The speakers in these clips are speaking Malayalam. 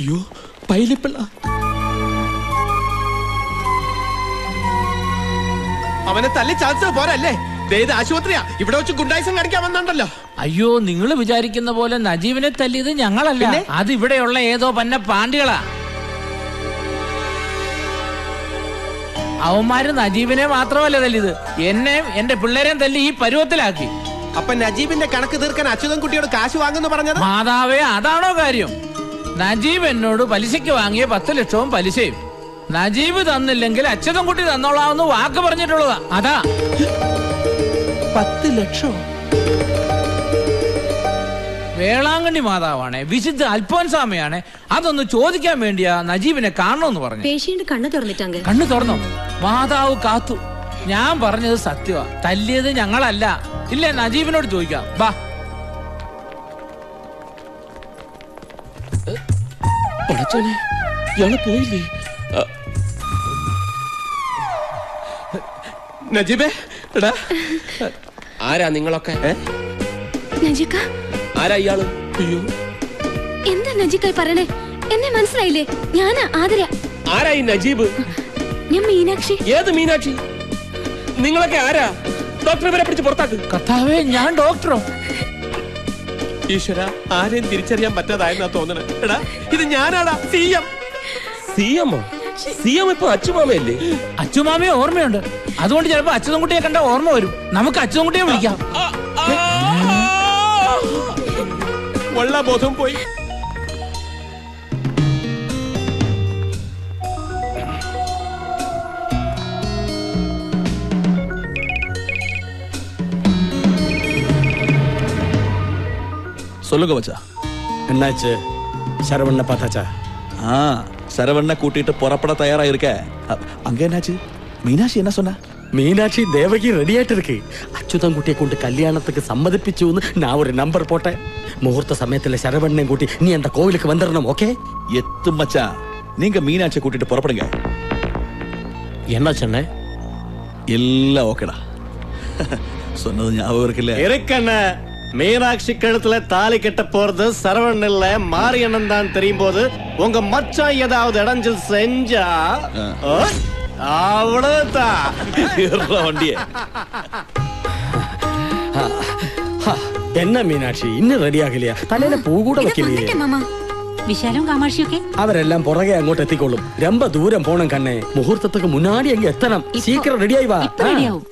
അയ്യോ പൈലിപ്പിള്ള അവനെ തല്ലി ചാൻസ് പോരല്ലേ? ഇത് ആശുപത്രിയാ, ഇവിടെ വെച്ച് ഗുണ്ടായിസം കാണിക്കാൻ വന്നുണ്ടല്ലോ. അയ്യോ, നിങ്ങൾ വിചാരിക്കുന്ന പോലെ നജീബിനെ തല്ലിയത് ഞങ്ങളല്ല, അത് ഇവിടെയുള്ള ഏതോ പന്ന പാണ്ടികളാ. അവന്മാര് നജീബിനെ മാത്രമല്ല തല്ലിയത്, എന്നെയും എന്റെ പിള്ളേരെയും തല്ലി ഈ പരുവത്തിലാക്കി. അപ്പൊ നജീബിന്റെ കണക്ക് തീർക്കാൻ അച്യുതൻ കുട്ടിയോട് കാശ് വാങ്ങുന്നു പറഞ്ഞത്? മാതാവേ, അതാണോ കാര്യം? നജീബ് എന്നോട് പലിശയ്ക്ക് വാങ്ങിയ 10 ലക്ഷവും പലിശയും നജീബ് തന്നില്ലെങ്കിൽ അച്യുതൻ കുട്ടി തന്നോളാമെന്ന് വാക്ക് പറഞ്ഞിട്ടുള്ളതാ. അതാ 10 ലക്ഷം. വേളാങ്കണ്ണി മാതാവാണേ, വിശുദ്ധ അൽഫോൻസാമയാണേ, അതൊന്ന് ചോദിക്കാൻ വേണ്ടിയാ നജീബിനെ കാണണമെന്ന് പറഞ്ഞു. പേഷ്യന്റ് കണ്ണു തുറന്നിട്ടങ്ങ്. കണ്ണു തുറന്നോ? മാതാവ് കാത്തു. ഞാൻ പറഞ്ഞത് സത്യമാ, തല്ലിയത് ഞങ്ങളല്ല. ഇല്ലേ, നജീബിനോട് ചോദിക്കാം. ബാ. പടച്ചോനെ, ഇയാള് പോയില്ലേ? നജീബേ, എടാ, ആരാ നിങ്ങളൊക്കെ? നജിക്ക, ആരാ ഇയാള്? അയ്യോ, എന്താ നജിക്കായി പറയണേ? എന്നെ മനസ്സിലായില്ലേ? ഞാനാ ആതിര. ആരാ ഈ നജീബ്? ഞാൻ മീനാക്ഷി. ഏത് മീനാക്ഷി? നിങ്ങളൊക്കെ ആരാ? ഡോക്ടറെ വരെ പിടിച്ച് പുറത്താക്ക്. കർത്താവേ, ഞാൻ ഡോക്ടറോ? ഈശ്വര, ആരെയും തിരിച്ചറിയാൻ പറ്റാതായെന്നാ തോന്നണേ. എടാ, ഇത് ഞാനാടാ, CM. CM? CM ഇപ്പൊ അച്ചുമാമയല്ലേ? അച്ചുമാമയെ ഓർമ്മയുണ്ട്, അതുകൊണ്ട് ചിലപ്പോ അച്യുതൻകുട്ടിയെ കണ്ട ഓർമ്മ വരും. നമുക്ക് അച്യുതൻകുട്ടിയെ വിളിക്കാം. ഉള്ള ബോധം പോയി. சொல்லுங்க மச்சா. என்னாச்சு? சரவண்ண பார்த்தாச்சா? சரவண்ண கூட்டிட்டு புறப்பட தயாரா இருக்க. அங்க என்னாச்சு? மீனாட்சி என்ன சொன்னா? மீனாட்சி தேவகி ரெடி ஆயிட்டு இருக்கு. அச்சுதன் குட்டியை கொண்டு கல்யாணத்துக்கு சம்மதிப்பிச்சுன்னு நான் ஒரு நம்பர் போட்டேன். முகூர்த்த சமயத்துல சரவண்ணன் கூட்டி நீ அந்த கோவிலுக்கு வந்துடணும். ஓகே? எத்து மச்சா, நீங்க மீனாட்சி கூட்டிட்டு புறப்படுங்க. என்ன சொன்ன? எல்லாம் ஓகேடா. சொன்னது ஞாபகம் இருக்குல்ல? இருக்கண்ண, மீனாட்சி கழுத்துல தாலி கட்ட போறது சரவணன் இல்ல மாரியண்ணன் தான் தெரியும் போது உங்க மச்சான் ஏதாவது இடைஞ்சல் செஞ்சா அவ்வளவுதான். வண்டிய என்ன மீனாட்சி இன்னுം റെഡി ആകില്ല? തലേനെ പൂ കൂടെ വെക്കില്ലേ? വിശാലും കാമാക്ഷിയൊക്കെ അവരെല്ലാം പുറകെ അങ്ങോട്ട് എത്തിക്കൊള്ളും. ரொம்ப ദൂരം പോണം കണ്ണേ. മുഹൂർത്തத்துக்கு മുന്നാടി അങ്ങ് എത്തണം. സീക്കിരം റെഡിയായി വാ. റെഡിയാവും.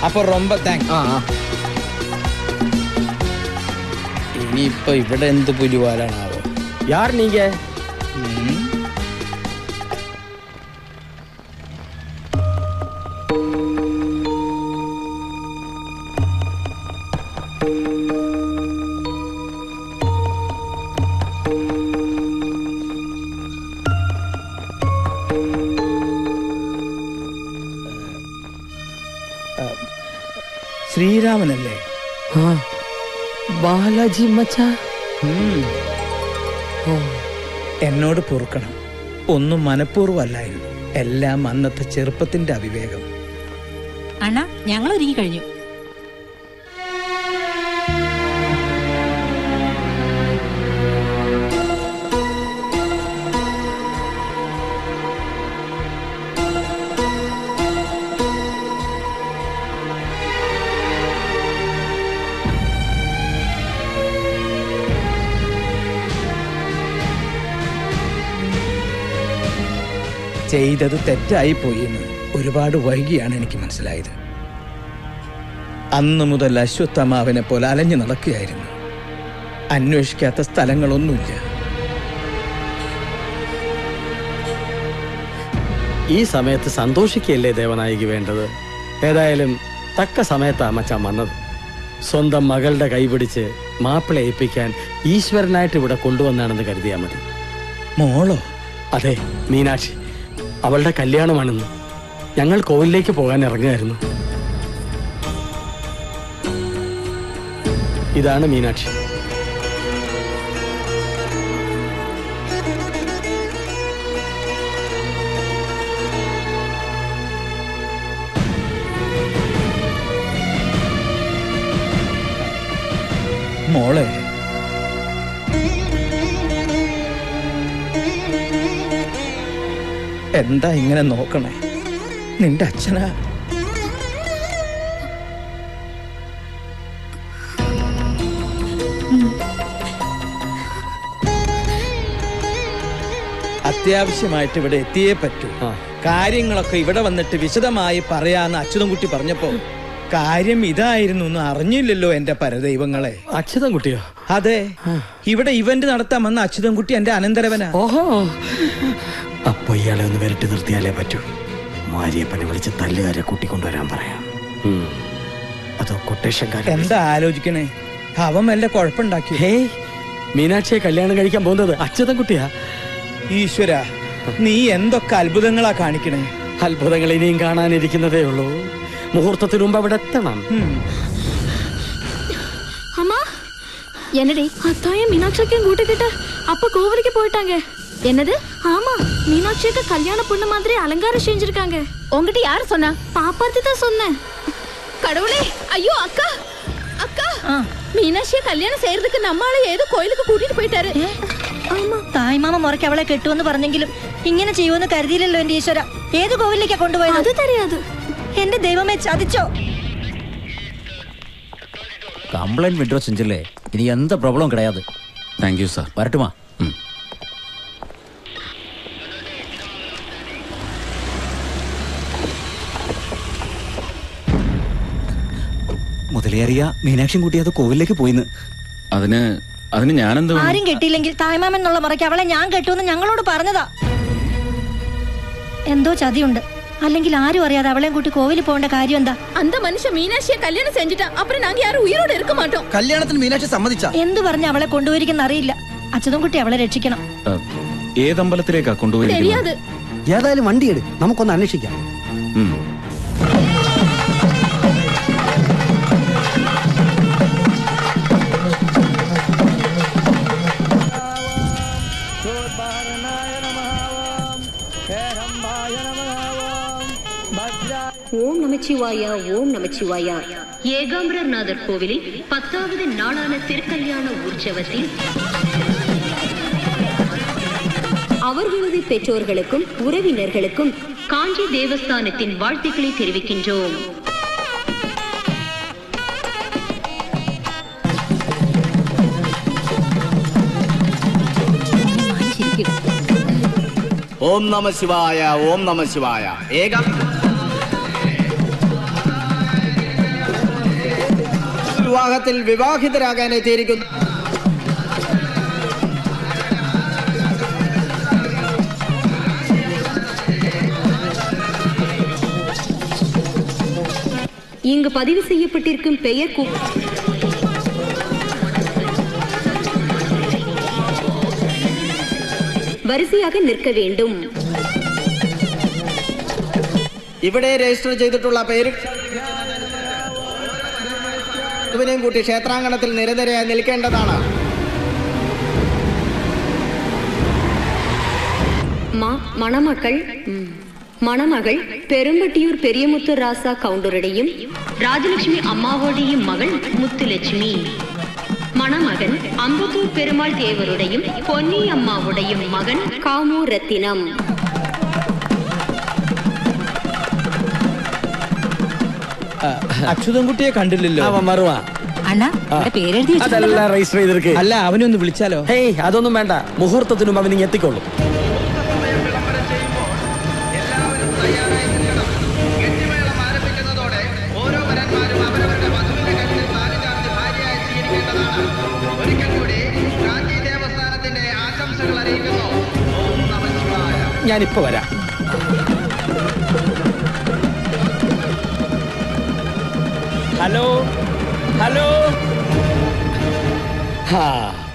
അപ്പൊ ரொம்ப താങ്ക്സ്. ഇനിയിപ്പൊ ഇവിടെ എന്ത് പുലിവാലാണാവോ? யார் நீங்க? ശ്രീരാമനല്ലേ? ബാലാജി മച്ചാ. എന്നോട് പൊറുക്കണം, ഒന്നും മനഃപൂർവ്വമല്ലായിരുന്നു, എല്ലാം അന്നത്തെ ചെറുപ്പത്തിന്റെ അവിവേകം. അണ്ണാ, ഞങ്ങൾ ഒരുങ്ങി കഴിഞ്ഞു. ചെയ്തത് തെറ്റായി പോയി എന്ന് ഒരുപാട് വൈകിയാണ് എനിക്ക് മനസ്സിലായത്. അന്നു മുതൽ അശ്വത്ഥമാവിനെ പോലെ അലഞ്ഞു നടക്കുകയായിരുന്നു. അന്വേഷിക്കാത്ത സ്ഥലങ്ങളൊന്നുമില്ല. ഈ സമയത്ത് സന്തോഷിക്കുകയല്ലേ ദേവനായിക്ക് വേണ്ടത്? ഏതായാലും തക്ക സമയത്താ മച്ചാൻ വന്നത്. സ്വന്തം മകളുടെ കൈപിടിച്ച് മാപ്പിളെ ഏൽപ്പിക്കാൻ ഈശ്വരനായിട്ട് ഇവിടെ കൊണ്ടുവന്നാണെന്ന് കരുതിയാൽ മതി. മോളോ? അതെ, മീനാക്ഷി. അവളുടെ കല്യാണമാണെന്ന്. ഞങ്ങൾ കോവിലേക്ക് പോകാൻ ഇറങ്ങുമായിരുന്നു. ഇതാണ് മീനാക്ഷി. എന്താ ഇങ്ങനെ നോക്കണേ? നിന്റെ അച്ഛനാ. അത്യാവശ്യമായിട്ട് ഇവിടെ എത്തിയേ പറ്റൂ. കാര്യങ്ങളൊക്കെ ഇവിടെ വന്നിട്ട് വിശദമായി പറയാന്ന് അച്യുതൻകുട്ടി പറഞ്ഞപ്പോ കാര്യം ഇതായിരുന്നു എന്ന് അറിഞ്ഞില്ലല്ലോ എന്റെ പരദൈവങ്ങളെ. അച്യുതൻകുട്ടിയോ? അതെ, ഇവിടെ ഇവന്റ് നടത്താൻ വന്ന അച്യുതൻകുട്ടി എന്റെ അനന്തരവനാ. ഓഹോ, അപ്പൊ ഇയാളെ ഒന്ന് വരട്ടി നിർത്തിയാലേ പറ്റൂ. മാരിയപ്പനെ വിളിച്ച് തല്ലുകാരെ കൂട്ടിക്കൊണ്ടുവരാൻ പറയാം. അതോ കൊട്ടേഷൻ? എന്താ ആലോചിക്കണേ? അവൻ വല്ല കുഴപ്പമുണ്ടാക്കി? ഹേ, മീനാക്ഷിയെ കല്യാണം കഴിക്കാൻ പോകുന്നത് അച്യുതൻകുട്ടിയാ. ഈശ്വര, നീ എന്തൊക്കെ അത്ഭുതങ്ങളാ കാണിക്കണേ. അത്ഭുതങ്ങൾ ഇനിയും കാണാനിരിക്കുന്നതേ ഉള്ളൂ. മുഹൂർത്തത്തിന് മുമ്പ് അവിടെ എത്തണം. அம்மா என்னடி அத்தாயும் மீனாட்சிக்கும் கூட்டிக்கிட்டு அப்ப கோவிலுக்கு போயிட்டாங்க. என்னது? ஆமா, மீனாட்சிக்கு கல்யாண பொண்ணு மாதிரி அலங்காரம் செஞ்சிருக்காங்க. உங்ககிட்ட யாரு சொன்னா? பாப்பாத்தி தான் சொன்னேன். கடவுளே, ஐயோ அக்கா அக்கா, மீனாட்சியை கல்யாணம் செய்யறதுக்கு நம்மால ஏதோ கோயிலுக்கு கூட்டிட்டு போயிட்டாரு. തായ്മാമ മുറയ്ക്ക് അവളെ കെട്ടുമെന്ന് പറഞ്ഞെങ്കിലും ഇങ്ങനെ ചെയ്യുമെന്ന് കരുതിയില്ലല്ലോ എന്റെ ഈശ്വര. ഏത് കോവിലേക്കാ കൊണ്ടുപോയത്? அது தெரியாது. എന്റെ ദൈവമേ, ചതിച്ചോ? கம்ப்ளைண்ட் விட்ரோ செஞ்சில்லே, இனி எந்த ப்ராப்ளம் கிடையாது. Thank you sir. வரட்டுமா? മുതലേറിയ മീനാക്ഷിയും കൂട്ടി അത് കോവിലേക്ക് പോയിന്ന്. അതിന് ഞാനെന്ത്? ആരും കെട്ടിയില്ലെങ്കിൽ തായ്മാമൻ എന്നുള്ള മുറയ്ക്ക് അവളെ ഞാൻ കെട്ടുമെന്ന് ഞങ്ങളോട് പറഞ്ഞതാ. എന്തോ ചതിയുണ്ട്. അല്ലെങ്കിൽ ആരും അറിയാതെ അവളെയും കൂട്ടി കോവിലിൽ പോകേണ്ട കാര്യം എന്താ? அந்த மனுஷன் மீனாட்சியை கல்யாணம் செஞ்சுட்டா அப்புறம் நாங்க யாரும் உயிரோட இருக்க மாட்டோம். കല്യാണത്തിന് മീനാക്ഷി സമ്മതിച്ച? എന്ത് പറഞ്ഞ് അവളെ കൊണ്ടുപോയിരിക്കുന്ന അറിയില്ല. അച്യുതൻകുട്ടി അവളെ രക്ഷിക്കണം. ഏതമ്പലത്തിലേക്കാ കൊണ്ടുപോയി? தெரியாது. ഏതായാലും വണ്ടിയെടു, നമുക്കൊന്ന് അന്വേഷിക്കാം. ஓம் நமச்சிவாயா, ஓம் நமச்சிவாயா. ஏகாம்பரநாதர் கோவிலில் 10வது நாளான திருக்கல்யாண உற்சவத்தில் அவர்களது பெற்றோர்களுக்கும் உறவினர்களுக்கும் காஞ்சி தேவஸ்தானத்தின் வாழ்த்துக்களை தெரிவிக்கின்றோம். ഓം നമ ശിവായ, ഓം നമ ശിവായ. വിവാഹത്തിൽ വിവാഹിതരാകാൻ എത്തിയിരിക്കുന്നു. இங்கு பதிவு செய்யப்பட்டிருக்கும் பெயர் വരിസയാക നിൽക്ക വേണ്ടും. ഇവിടെ രജിസ്റ്റർ ചെയ്തിട്ടുള്ള പേര് ഇവനെയും കൂട്ടി ക്ഷേത്രാങ്കണത്തിൽ നിരനിരയായി നിൽക്കേണ്ടതാണ്. മണമകൾ പെരുമ്പട്ടിയൂർ പെരിയമുത്തു രാസ കൗണ്ടറുടെയും രാജലക്ഷ്മി അമ്മാവോടെയും മകൾ മുത്തുലക്ഷ്മി. മണമകൻ അമ്പത്തൂർ പെരുമാൾ ദേവരുടെയും പൊന്നി അമ്മാവുടെയും മകൻ കാമു രത്തിനം. അച്യുതൻകുട്ടിയെ കണ്ടില്ലല്ലോ. അവൻ മറുവാ. അതെല്ലാം രജിസ്റ്റർ ചെയ്തിരിക്കെ. അല്ല, അവനെ ഒന്ന് വിളിച്ചാലോ? ഹേയ്, അതൊന്നും വേണ്ട. മുഹൂർത്തത്തിനും അവൻ ഇങ്ങ് എത്തിക്കൊള്ളും. ഞാനിപ്പോ വരാം. Hello hello.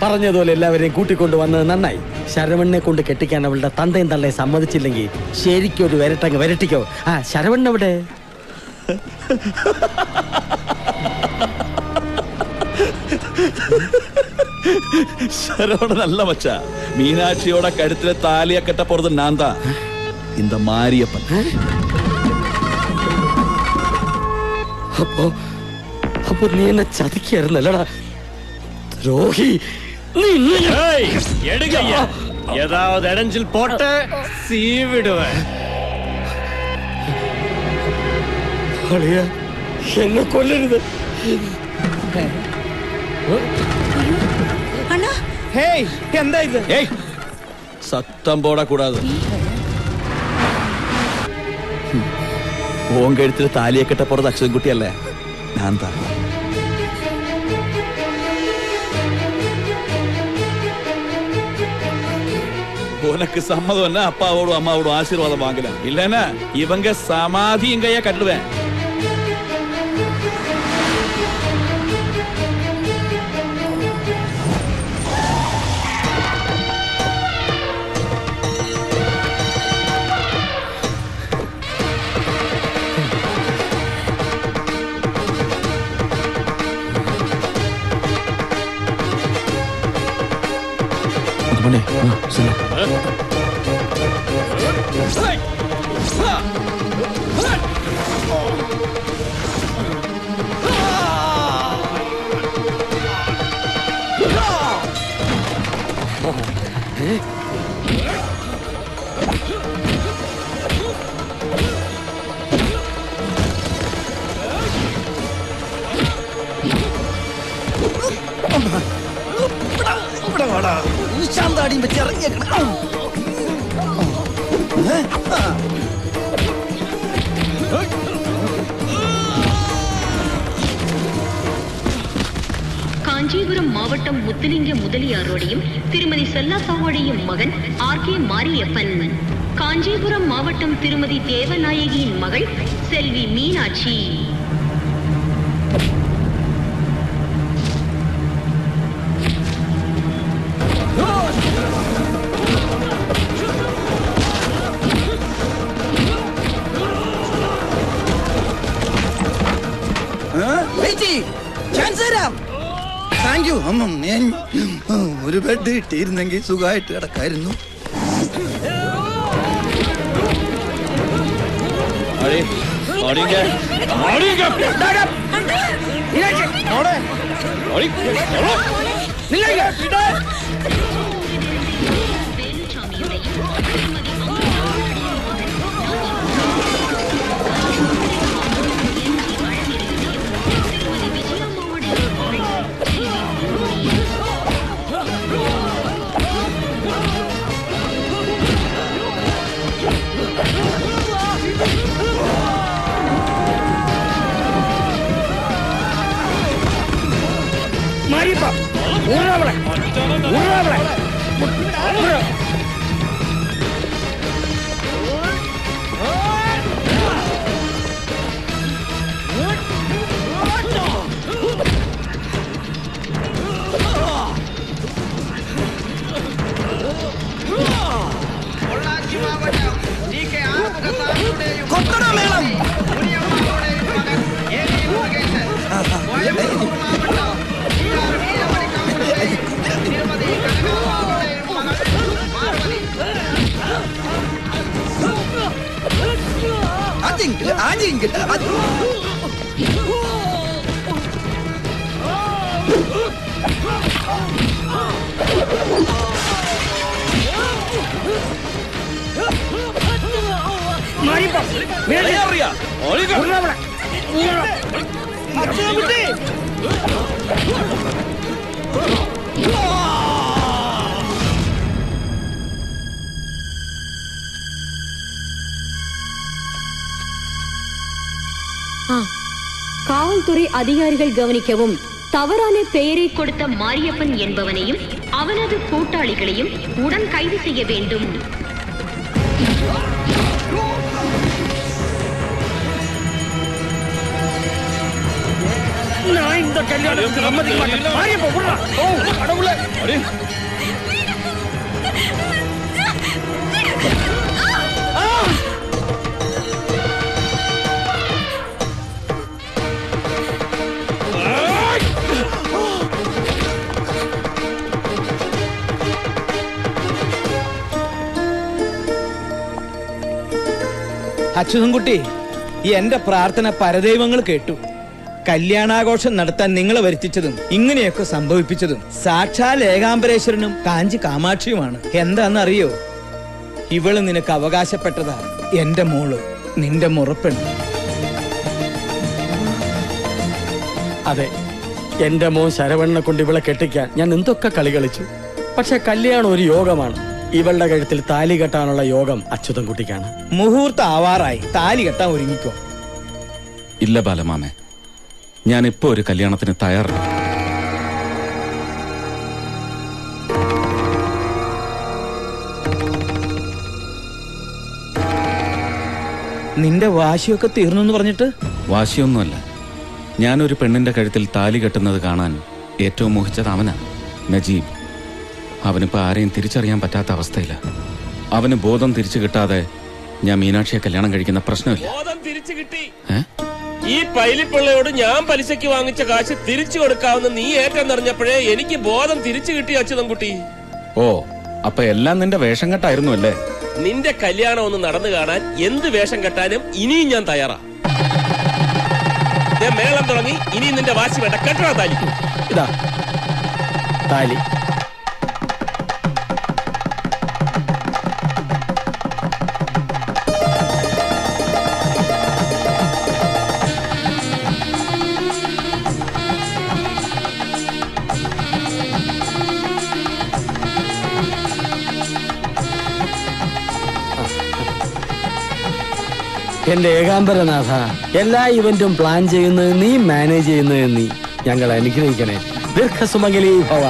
പറഞ്ഞതുപോലെ എല്ലാവരെയും കൂട്ടിക്കൊണ്ടു വന്നത് നന്നായി. ശരവണ്ണനെ കൊണ്ട് കെട്ടിക്കാൻ അവളുടെ തന്തയും തള്ളയെ സമ്മതിച്ചില്ലെങ്കിൽ ശരിക്കും ഒരു വരട്ടങ്ങ് വരട്ടിക്കോ. ശരവണ്ണ എവിടെ? ശരവണ നല്ല മച്ച. മീനാക്ഷിയോட കഴുത്തിലെ താലിയ കെട്ട പോறது நான் தான், இந்த மாரியப்பன். അപ്പൊ നീ എന്നെ ചതിക്കായിരുന്നല്ലടാ ദ്രോഹി. ஏதாவது இடைஞ்சில் போட்டு சீவிடுவேன். എന്നെ കൊല്ലരുത്. അണ്ണാ ഹേയ് എന്താ ഇത്? ஏய் சத்தம் போடக்கூடாது. உன் கழுத்துல தாலியை கட்ட போறது அச்சுதன் குட்டி அல்ல, நான் தான். உனக்கு சம்மதம்னா அப்பாவோடும் அம்மாவோடும் ஆசீர்வாதம் வாங்கலாம், இல்லன்னா இவங்க சமாதி எங்கயா கட்டுவேன். ശാന്താടിയും വെച്ച് ഇറങ്ങിയേക്കണം. காஞ்சிபுரம் மாவட்டம் முத்துலிங்க முதலியாரோடையும் திருமதி செல்லாசாவோடையும் மகன் ஆர்.கே. மாரியப்பன். காஞ்சிபுரம் மாவட்டம் திருமதி தேவநாயகியின் மகள் செல்வி மீனாட்சி. Thank you. ഒരു ബെഡ് കിട്ടിയിരുന്നെങ്കിൽ സുഖമായിട്ട് കിടക്കായിരുന്നു. காவல்துறை அதிகாரிகள் கவனிக்கவும். தவறான பெயரை கொடுத்த மாரியப்பன் என்பவனையும் அவனது கூட்டாளிகளையும் உடன் கைது செய்ய வேண்டும். நான் இந்த கல்யாணத்துக்கு சம்மதிக்க மாட்டேன். மாரியப்பா விடுறா. ஓ கடவுளே. അച്യുതൻകുട്ടി, എന്റെ പ്രാർത്ഥന പരദൈവങ്ങൾ കേട്ടു. കല്യാണാഘോഷം നടത്താൻ നിങ്ങളെ വരുത്തിച്ചതും ഇങ്ങനെയൊക്കെ സംഭവിപ്പിച്ചതും സാക്ഷാൽ ഏകാംബരേശ്വരനും കാഞ്ചി കാമാക്ഷിയുമാണ്. എന്താണെന്നറിയോ? ഇവള് നിനക്ക് അവകാശപ്പെട്ടതാ, എന്റെ മോള്, നിന്റെ മുറപ്പെണ്ണ്. അതെ, എന്റെ മോൻ ശരവണ്ണനെ കൊണ്ട് ഇവളെ കെട്ടിക്കാൻ ഞാൻ എന്തൊക്കെ കളി കളിച്ചു. പക്ഷെ കല്യാണം ഒരു യോഗമാണ്. ഇവളുടെ കഴുത്തിൽ താലി കെട്ടാനുള്ള യോഗം അച്യുതൻകുട്ടിക്കാണ്. മുഹൂർത്തം ആവാറായി, താലി കെട്ടാൻ ഒരുങ്ങിക്കോ. ഇല്ല ബാലമാമേ, ഞാൻ ഇപ്പോ ഒരു കല്യാണത്തിന് തയ്യാറല്ല. നിന്റെ വാശിയൊക്കെ തീർന്നു എന്ന് പറഞ്ഞിട്ട്? വാശിയൊന്നുമല്ല, ഞാനൊരു പെണ്ണിന്റെ കഴുത്തിൽ താലി കെട്ടുന്നത് കാണാൻ ഏറ്റവും മോഹിച്ചത് അവനാ, നജീബ്. അവനിപ്പോ ആരെയും തിരിച്ചറിയാൻ പറ്റാത്ത അവസ്ഥയില്ല. അവന് ബോധം തിരിച്ചു കിട്ടാതെ ഞാൻ മീനാക്ഷിയെ കല്യാണം കഴിക്കുന്ന പ്രശ്നമില്ല. ബോധം തിരിച്ചു കിട്ടി. ഈ പൈലിപ്പിള്ളയോട് ഞാൻ പലിശയ്ക്ക് വാങ്ങിച്ച കാശ് തിരിച്ചു കൊടുക്കാവുന്ന നീ ഏറ്റെന്നറിഞ്ഞപ്പോഴേ എനിക്ക് ബോധം തിരിച്ചു കിട്ടി അച്യുതൻകുട്ടി. ഓ, അപ്പൊ എല്ലാം നിന്റെ വേഷം കെട്ടായിരുന്നു അല്ലേ? നിന്റെ കല്യാണം ഒന്ന് നടന്നു കാണാൻ എന്ത് വേഷം കെട്ടാനും ഇനിയും ഞാൻ തയ്യാറാ. മേളം തുടങ്ങി, ഇനി നിന്റെ വാശി വേണ്ട, കെട്ടണ താലി. ഇതാ താലി. എന്റെ ഏകാംബരനാഥ, എല്ലാ ഇവന്റും പ്ലാൻ ചെയ്യുന്നത് നീ, മാനേജ് ചെയ്യുന്നത് നീ. ഞങ്ങൾ അനുഗ്രഹിക്കണേ. ദീർഘസുമംഗലീ ഭവ.